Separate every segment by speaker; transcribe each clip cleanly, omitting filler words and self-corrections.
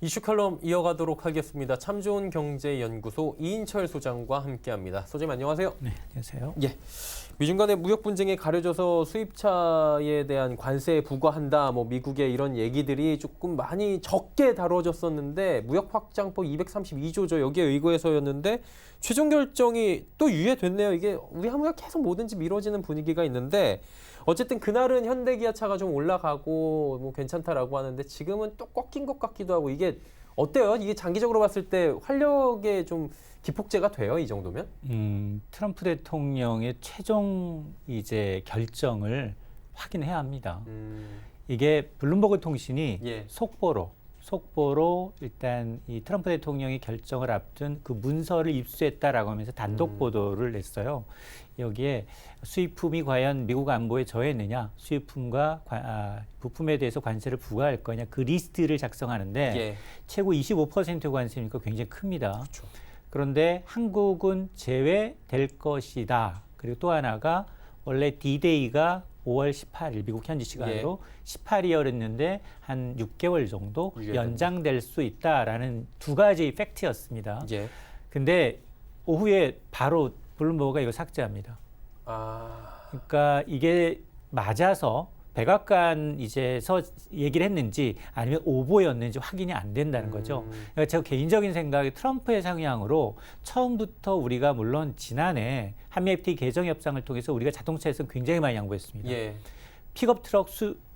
Speaker 1: 이슈 칼럼 이어가도록 하겠습니다. 참 좋은 경제연구소 이인철 소장과 함께합니다. 소장님 안녕하세요.
Speaker 2: 네, 안녕하세요.
Speaker 1: 예, 미중 간의 무역 분쟁에 가려져서 수입차에 대한 관세 부과한다, 미국의 이런 얘기들이 조금 많이 적게 다뤄졌었는데 무역 확장법 232조죠. 여기에 의거해서였는데 최종 결정이 또 유예됐네요. 이게 우리 한국이 계속 뭐든지 미뤄지는 분위기가 있는데 어쨌든 그날은 현대기아차가 좀 올라가고 괜찮다라고 하는데 지금은 또 꺾인 것 같기도 하고 이게 어때요? 이게 장기적으로 봤을 때 활력에 좀 기폭제가 돼요? 이 정도면?
Speaker 2: 트럼프 대통령의 최종 이제 결정을 확인해야 합니다. 이게 블룸버그 통신이
Speaker 1: 예.
Speaker 2: 속보로 일단 이 트럼프 대통령의 결정을 앞둔 그 문서를 입수했다라고 하면서 단독 보도를 냈어요. 여기에 수입품이 과연 미국 안보에 저했느냐, 수입품과 부품에 대해서 관세를 부과할 거냐, 그 리스트를 작성하는데
Speaker 1: 예.
Speaker 2: 최고 25% 관세니까 굉장히 큽니다.
Speaker 1: 그렇죠.
Speaker 2: 그런데 한국은 제외될 것이다. 그리고 또 하나가 원래 D-Day가 5월 18일 미국 현지 시간으로 18일이었는데 한 6개월 정도 연장될 수 있다라는 두 가지 팩트였습니다.
Speaker 1: 예.
Speaker 2: 근데 오후에 바로 블룸버그가 이거 삭제합니다. 그러니까 이게 맞아서 백악관 이제서 얘기를 했는지 아니면 오보였는지 확인이 안 된다는 거죠. 그러니까 제가 개인적인 생각에 트럼프의 상향으로 처음부터 우리가 물론 지난해 한미 FTA 개정 협상을 통해서 우리가 자동차에서 굉장히 많이 양보했습니다.
Speaker 1: 예.
Speaker 2: 픽업 트럭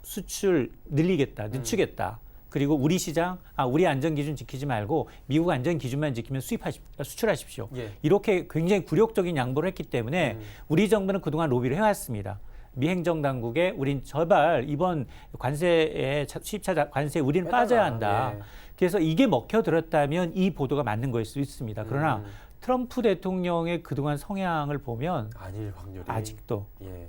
Speaker 2: 수출 늘리겠다, 늦추겠다. 그리고 우리 시장, 우리 안전 기준 지키지 말고 미국 안전 기준만 지키면 수출하십시오.
Speaker 1: 예.
Speaker 2: 이렇게 굉장히 굴욕적인 양보를 했기 때문에 우리 정부는 그동안 로비를 해왔습니다. 미 행정 당국에 우린 제발 이번 관세에 수입차 관세에 우리는 빠져야 한다.
Speaker 1: 예.
Speaker 2: 그래서 이게 먹혀들었다면 이 보도가 맞는 거일 수 있습니다. 그러나 트럼프 대통령의 그동안 성향을 보면
Speaker 1: 아닐 확률이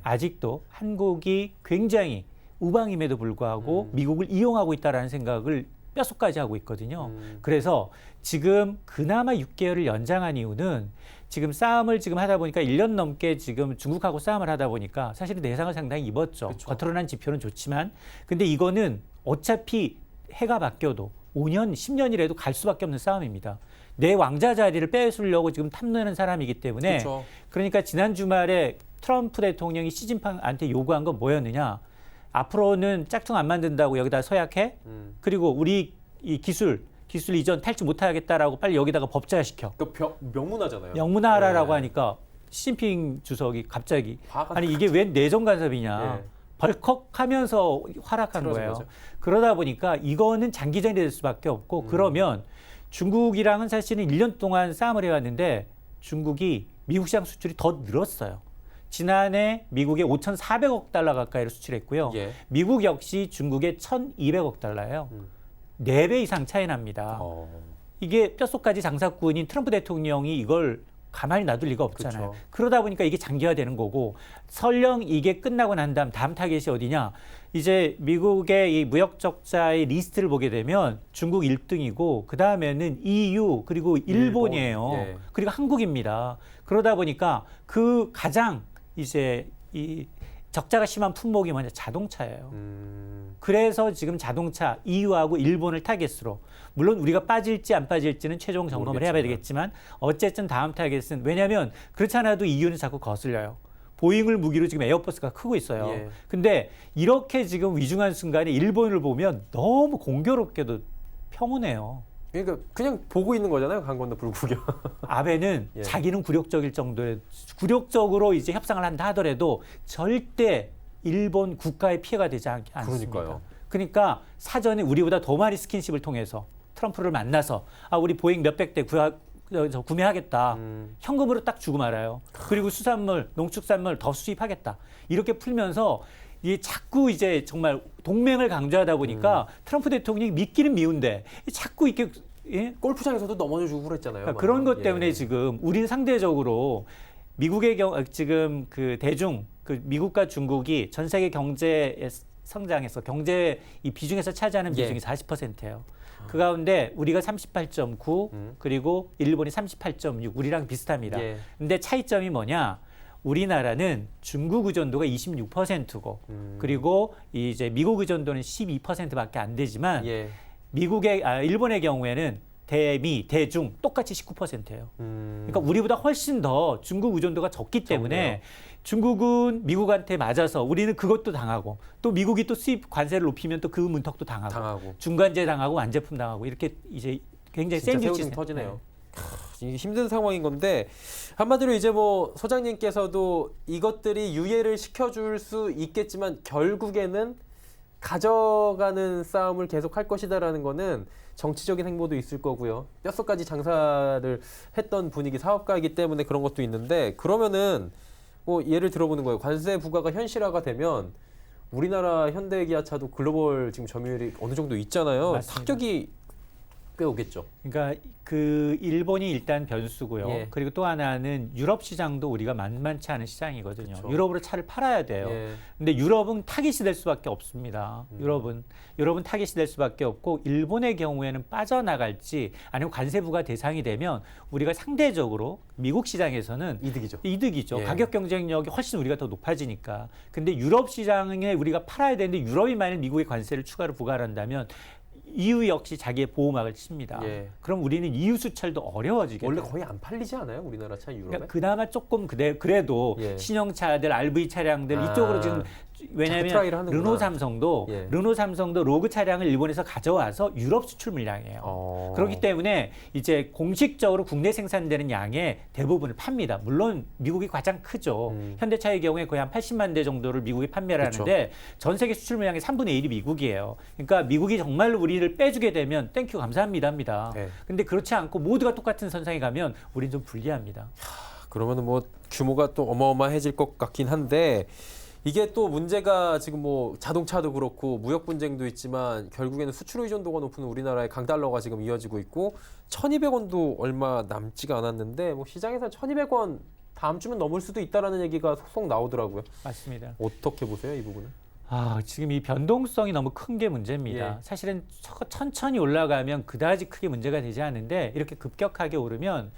Speaker 2: 아직도 한국이 굉장히 우방임에도 불구하고 미국을 이용하고 있다라는 생각을 뼛속까지 하고 있거든요. 그래서 지금 그나마 6개월을 연장한 이유는 지금 싸움을 지금 하다 보니까 1년 넘게 지금 중국하고 싸움을 하다 보니까 사실은 내상을 상당히 입었죠.
Speaker 1: 그쵸.
Speaker 2: 겉으로 난 지표는 좋지만 근데 이거는 어차피 해가 바뀌어도 5년, 10년이라도 갈 수밖에 없는 싸움입니다. 내 왕자 자리를 뺏으려고 지금 탐내는 사람이기 때문에
Speaker 1: 그쵸.
Speaker 2: 그러니까 지난 주말에 트럼프 대통령이 시진핑한테 요구한 건 뭐였느냐. 앞으로는 짝퉁 안 만든다고 여기다 서약해. 그리고 우리 이 기술 이전 탈취 못하겠다라고 빨리 여기다가 법제화시켜.
Speaker 1: 명문화잖아요.
Speaker 2: 명문화라고 하니까 시진핑 주석이 갑자기 아니 이게 왜 내정 간섭이냐. 벌컥하면서 활약한 거예요.
Speaker 1: 거죠.
Speaker 2: 그러다 보니까 이거는 장기전이 될 수밖에 없고 그러면 중국이랑은 사실은 1년 동안 싸움을 해왔는데 중국이 미국 시장 수출이 더 늘었어요. 지난해 미국에 5,400억 달러 가까이를 수출했고요.
Speaker 1: 예.
Speaker 2: 미국 역시 중국에 1,200억 달러예요. 4배 이상 차이 납니다. 이게 뼛속까지 장사꾼인 트럼프 대통령이 이걸 가만히 놔둘 리가 없잖아요.
Speaker 1: 그쵸.
Speaker 2: 그러다 보니까 이게 장기화되는 거고 설령 이게 끝나고 난 다음 타겟이 어디냐. 이제 미국의 이 무역 적자의 리스트를 보게 되면 중국 1등이고 그다음에는 EU 그리고 일본이에요.
Speaker 1: 예.
Speaker 2: 그리고 한국입니다. 그러다 보니까 그 가장 이제 이 적자가 심한 품목이 뭐냐 자동차예요. 그래서 지금 자동차 EU하고 일본을 타겟으로 물론 우리가 빠질지 안 빠질지는 최종 점검을 해야 되겠지만 어쨌든 다음 타겟은 왜냐하면 그렇지 않아도 EU는 자꾸 거슬려요. 보잉을 무기로 지금 에어버스가 크고 있어요.
Speaker 1: 예.
Speaker 2: 근데 이렇게 지금 위중한 순간에 일본을 보면 너무 공교롭게도 평온해요.
Speaker 1: 그러니까 그냥 보고 있는 거잖아요. 강 건너 불구경.
Speaker 2: 아베는
Speaker 1: 예.
Speaker 2: 자기는 굴욕적일 정도의 굴욕적으로 이제 협상을 한다 하더라도 절대 일본 국가에 피해가 되지 않습니다.
Speaker 1: 그러니까요.
Speaker 2: 그러니까 사전에 우리보다 더 많이 스킨십을 통해서 트럼프를 만나서 우리 보잉 몇백 대 구매하겠다. 현금으로 딱 주고 말아요. 그리고 수산물, 농축산물 더 수입하겠다. 이렇게 풀면서 이 자꾸 이제 정말 동맹을 강조하다 보니까 트럼프 대통령이 믿기는 미운데 자꾸 이렇게
Speaker 1: 골프장에서도 넘어져주고 그랬잖아요.
Speaker 2: 그러니까 그런 것 때문에 지금 우리는 상대적으로 미국의 지금 그 미국과 중국이 전 세계 경제에 성장에서 경제 이 비중에서 차지하는 비중이 40%예요. 그 가운데 우리가 38.9 그리고 일본이 38.6 우리랑 비슷합니다. 근데 차이점이 뭐냐? 우리나라는 중국 의존도가 26%고 그리고 이제 미국 의존도는 12%밖에 안 되지만 일본의 경우에는 대미, 대중 똑같이 19%예요. 그러니까 우리보다 훨씬 더 중국 의존도가 적기 때문에 중국은 미국한테 맞아서 우리는 그것도 당하고 또 미국이 또 수입 관세를 높이면 또 그 문턱도 당하고 중간재 당하고 완제품 당하고 이렇게 이제 굉장히 센
Speaker 1: 새우등 터지네요. 이게 힘든 상황인 건데 한마디로 이제 뭐 소장님께서도 이것들이 유예를 시켜줄 수 있겠지만 결국에는 가져가는 싸움을 계속할 것이다라는 거는 정치적인 행보도 있을 거고요. 뼛속까지 장사를 했던 분위기 사업가이기 때문에 그런 것도 있는데 그러면은 뭐 예를 들어보는 거예요. 관세 부과가 현실화가 되면 우리나라 현대기아차도 글로벌 지금 점유율이 어느 정도 있잖아요.
Speaker 2: 맞습니다.
Speaker 1: 타격이 꽤 오겠죠.
Speaker 2: 그러니까 그 일본이 일단 변수고요.
Speaker 1: 예.
Speaker 2: 그리고 또 하나는 유럽 시장도 우리가 만만치 않은 시장이거든요.
Speaker 1: 그쵸.
Speaker 2: 유럽으로 차를 팔아야 돼요.
Speaker 1: 예.
Speaker 2: 근데 유럽은 타깃이 될 수밖에 없습니다. 유럽은 타깃이 될 수밖에 없고 일본의 경우에는 빠져나갈지 아니면 관세 부과 대상이 되면 우리가 상대적으로 미국 시장에서는 이득이죠.
Speaker 1: 예.
Speaker 2: 가격 경쟁력이 훨씬 우리가 더 높아지니까. 근데 유럽 시장에 우리가 팔아야 되는데 유럽이 만약 미국의 관세를 추가로 부과를 한다면 EU 역시 자기의 보호막을 칩니다.
Speaker 1: 예.
Speaker 2: 그럼 우리는 EU 수출도 어려워지겠죠.
Speaker 1: 원래 거의 안 팔리지 않아요? 우리나라 차 유럽에?
Speaker 2: 그러니까 그나마 조금 그래도
Speaker 1: 예.
Speaker 2: 신형차들, RV 차량들 이쪽으로 지금 왜냐하면 르노 삼성도 로그 차량을 일본에서 가져와서 유럽 수출 물량이에요. 그렇기 때문에 이제 공식적으로 국내 생산되는 양의 대부분을 팝니다. 물론 미국이 가장 크죠. 현대차의 경우에 거의 한 80만 대 정도를 미국이 판매를 하는데 전 세계 수출 물량의 3분의 1이 미국이에요. 그러니까 미국이 정말로 우리를 빼주게 되면 땡큐 감사합니다. 근데 그렇지 않고 모두가 똑같은 선상에 가면 우린 좀 불리합니다.
Speaker 1: 그러면은 뭐 규모가 또 어마어마해질 것 같긴 한데 이게 또 문제가 지금 뭐 자동차도 그렇고 무역 분쟁도 있지만 결국에는 수출 의존도가 높은 우리나라의 강달러가 지금 이어지고 있고 1,200원도 얼마 남지가 않았는데 뭐 시장에서 1,200원 다음 주면 넘을 수도 있다라는 얘기가 속속 나오더라고요.
Speaker 2: 맞습니다.
Speaker 1: 어떻게 보세요, 이 부분은?
Speaker 2: 지금 이 변동성이 너무 큰 게 문제입니다.
Speaker 1: 예.
Speaker 2: 사실은 천천히 올라가면 그다지 크게 문제가 되지 않은데 이렇게 급격하게 오르면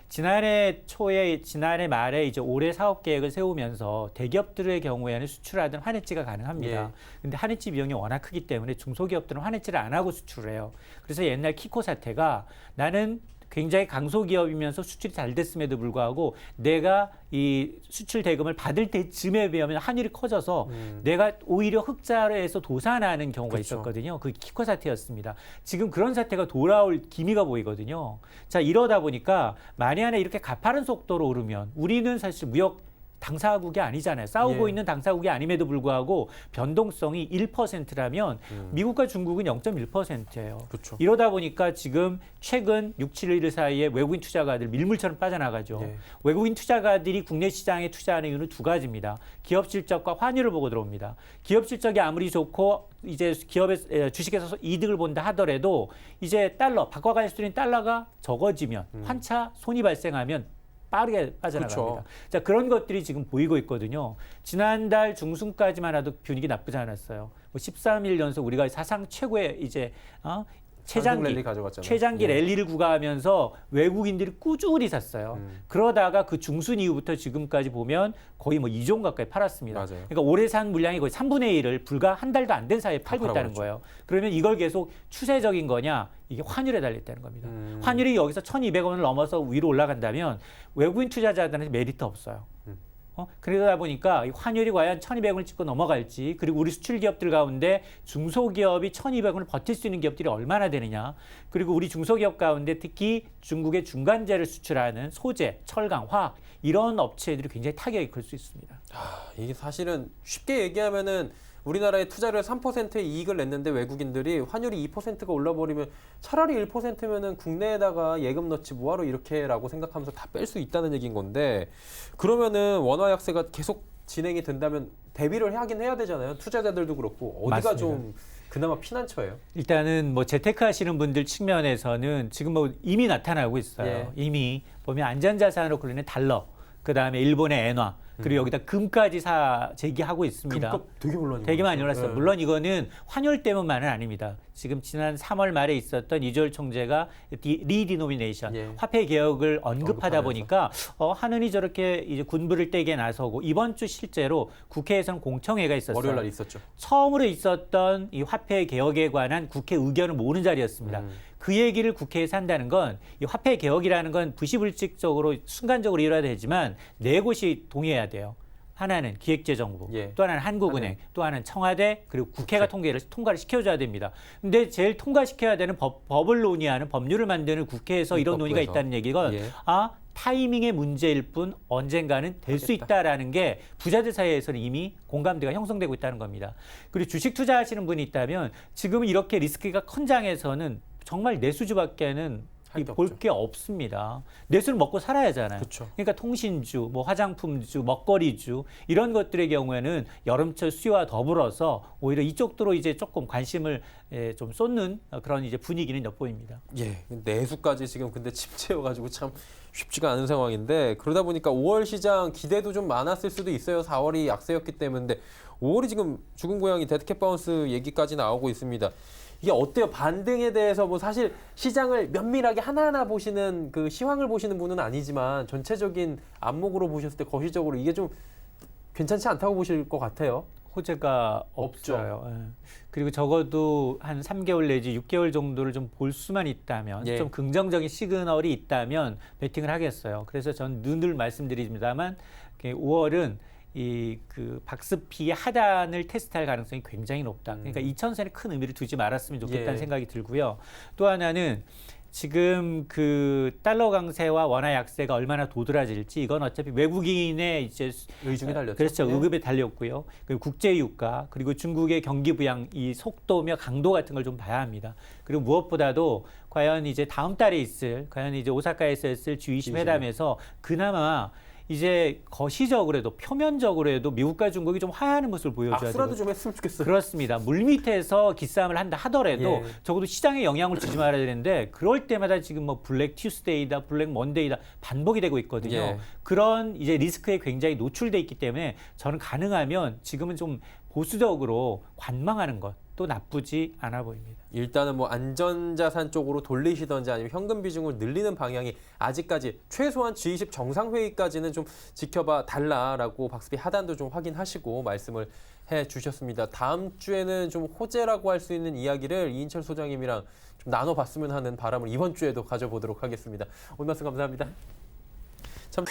Speaker 2: 지난해 말에 이제 올해 사업 계획을 세우면서 대기업들의 경우에는 수출하든 환해지가 가능합니다. 근데 환해지 비용이 워낙 크기 때문에 중소기업들은 환해지를 안 하고 수출을 해요. 그래서 옛날 키코 사태가 나는 굉장히 강소기업이면서 수출이 잘 됐음에도 불구하고 내가 이 수출 대금을 받을 때쯤에 비하면 환율이 커져서 내가 오히려 흑자에서 도산하는 경우가 있었거든요. 그게 키코 사태였습니다. 지금 그런 사태가 돌아올 기미가 보이거든요. 자, 이러다 보니까 만약에 이렇게 가파른 속도로 오르면 우리는 사실 무역 당사국이 아니잖아요. 싸우고 있는 당사국이 아님에도 불구하고 변동성이 1%라면 미국과 중국은 0.1%예요.
Speaker 1: 그렇죠.
Speaker 2: 이러다 보니까 지금 최근 6, 7일 사이에 외국인 투자가들 밀물처럼 빠져나가죠. 외국인 투자가들이 국내 시장에 투자하는 이유는 두 가지입니다. 기업 실적과 환율을 보고 들어옵니다. 기업 실적이 아무리 좋고 이제 기업의 주식에서 이득을 본다 하더라도 이제 바꿔갈 수 있는 달러가 적어지면 환차 손이 발생하면 빠르게 빠져나갑니다. 자, 그런 것들이 지금 보이고 있거든요. 지난달 중순까지만 해도 분위기 나쁘지 않았어요. 13일 연속 우리가 사상 최고의 이제 최장기 랠리를 구가하면서 외국인들이 꾸준히 샀어요. 그러다가 그 중순 이후부터 지금까지 보면 거의 뭐 2조 가까이 팔았습니다.
Speaker 1: 맞아요.
Speaker 2: 그러니까 올해 산 물량이 거의 3분의 1을 불과 한 달도 안 된 사이에 팔고 있다는 거예요. 그러면 이걸 계속 추세적인 거냐? 이게 환율에 달려있다는 겁니다. 환율이 여기서 1,200원을 넘어서 위로 올라간다면 외국인 투자자들한테 메리트 없어요. 그러다 보니까 이 환율이 과연 1,200원을 찍고 넘어갈지, 그리고 우리 수출 기업들 가운데 중소기업이 1,200원을 버틸 수 있는 기업들이 얼마나 되느냐, 그리고 우리 중소기업 가운데 특히 중국의 중간재를 수출하는 소재, 철강, 화학 이런 업체들이 굉장히 타격이 클 수 있습니다.
Speaker 1: 이게 사실은 쉽게 얘기하면은 우리나라에 투자를 3%의 이익을 냈는데 외국인들이 환율이 2%가 올라버리면 차라리 1%면은 국내에다가 예금 넣지 뭐하러 이렇게라고 생각하면서 다 뺄 수 있다는 얘기인 건데 그러면은 원화 약세가 계속 진행이 된다면 대비를 하긴 해야 되잖아요. 투자자들도 그렇고 어디가
Speaker 2: 맞습니다.
Speaker 1: 좀 그나마 피난처예요?
Speaker 2: 일단은 뭐 재테크 하시는 분들 측면에서는 지금 뭐 이미 나타나고 있어요. 이미 보면 안전자산으로 그리는 달러, 그 다음에 일본의 엔화, 그리고 여기다 금까지 제기하고 있습니다.
Speaker 1: 금값 되게 올랐어요.
Speaker 2: 되게 많이 올랐어요.
Speaker 1: 네.
Speaker 2: 물론 이거는 환율 때문만은 아닙니다. 지금 지난 3월 말에 있었던 이주열 총재가 리디노미네이션,
Speaker 1: 예.
Speaker 2: 화폐 개혁을 언급하다
Speaker 1: 언급하면서.
Speaker 2: 보니까 한은이 저렇게 이제 군부를 떼게 나서고 이번 주 실제로 국회에서는 공청회가 있었어요.
Speaker 1: 월요일 날 있었죠.
Speaker 2: 처음으로 있었던 이 화폐 개혁에 관한 국회 의견을 모으는 자리였습니다. 그 얘기를 국회에서 한다는 건 이 화폐 개혁이라는 건 부시불식적으로 순간적으로 일어나야 되지만 네 곳이 동의해야 돼요. 하나는 기획재정부,
Speaker 1: 예.
Speaker 2: 또 하나는 한국은행, 또 하나는 청와대, 그리고 국회가 통과를 시켜줘야 됩니다. 근데 제일 통과시켜야 되는 법을 논의하는 법률을 만드는 국회에서 이런 논의가 있다는 얘기가
Speaker 1: 예.
Speaker 2: 타이밍의 문제일 뿐 언젠가는 될 수 있다라는 게 부자들 사이에서는 이미 공감대가 형성되고 있다는 겁니다. 그리고 주식 투자하시는 분이 있다면 지금은 이렇게 리스크가 큰 장에서는 정말 내수주밖에는 볼 게 없습니다. 내수를 먹고 살아야 하잖아요.
Speaker 1: 그쵸.
Speaker 2: 그러니까 통신주, 뭐 화장품주, 먹거리주 이런 것들의 경우에는 여름철 수요와 더불어서 오히려 이쪽으로 이제 조금 관심을 좀 쏟는 그런 이제 분위기는 엿보입니다.
Speaker 1: 예, 내수까지 지금 근데 침체여가지고 참 쉽지가 않은 상황인데 그러다 보니까 5월 시장 기대도 좀 많았을 수도 있어요. 4월이 약세였기 때문에 5월이 지금 죽은 고양이 데드캣 바운스 얘기까지 나오고 있습니다. 이게 어때요? 반등에 대해서 뭐 사실 시장을 면밀하게 하나하나 보시는 그 시황을 보시는 분은 아니지만 전체적인 안목으로 보셨을 때 거시적으로 이게 좀 괜찮지 않다고 보실 것 같아요.
Speaker 2: 호재가
Speaker 1: 없죠.
Speaker 2: 없어요. 예. 그리고 적어도 한 3개월 내지 6개월 정도를 좀 볼 수만 있다면
Speaker 1: 예.
Speaker 2: 좀 긍정적인 시그널이 있다면 베팅을 하겠어요. 그래서 전 늘 말씀드립니다만 5월은 그 박스피의 하단을 테스트할 가능성이 굉장히 높다. 그러니까 2,000선에 큰 의미를 두지 말았으면 좋겠다는
Speaker 1: 예.
Speaker 2: 생각이 들고요. 또 하나는 지금 그 달러 강세와 원화 약세가 얼마나 도드라질지 이건 어차피 외국인의 이제
Speaker 1: 의중에 달렸죠.
Speaker 2: 그렇죠.
Speaker 1: 예.
Speaker 2: 의급에 달렸고요. 그리고 국제 유가 그리고 중국의 경기 부양 이 속도며 강도 같은 걸 좀 봐야 합니다. 그리고 무엇보다도 과연 이제 다음 달에 과연 이제 오사카에서 있을 G20 회담에서 그나마 이제 거시적으로도 표면적으로도 미국과 중국이 좀 화해하는 모습을 보여줘야
Speaker 1: 악수라도
Speaker 2: 되고
Speaker 1: 좀 했으면 좋겠어요.
Speaker 2: 그렇습니다. 물밑에서 기싸움을 한다 하더라도
Speaker 1: 예.
Speaker 2: 적어도 시장에 영향을 주지 말아야 되는데 그럴 때마다 지금 뭐 블랙 튜스데이다, 블랙 먼데이다 반복이 되고 있거든요.
Speaker 1: 예.
Speaker 2: 그런 이제 리스크에 굉장히 노출돼 있기 때문에 저는 가능하면 지금은 좀 보수적으로 관망하는 것도 나쁘지 않아 보입니다.
Speaker 1: 일단은 뭐 안전자산 쪽으로 돌리시던지 아니면 현금 비중을 늘리는 방향이 아직까지 최소한 G20 정상회의까지는 좀 지켜봐 달라라고 박스피 하단도 좀 확인하시고 말씀을 해주셨습니다. 다음 주에는 좀 호재라고 할 수 있는 이야기를 이인철 소장님이랑 좀 나눠봤으면 하는 바람을 이번 주에도 가져보도록 하겠습니다. 오늘 말씀 감사합니다. 참.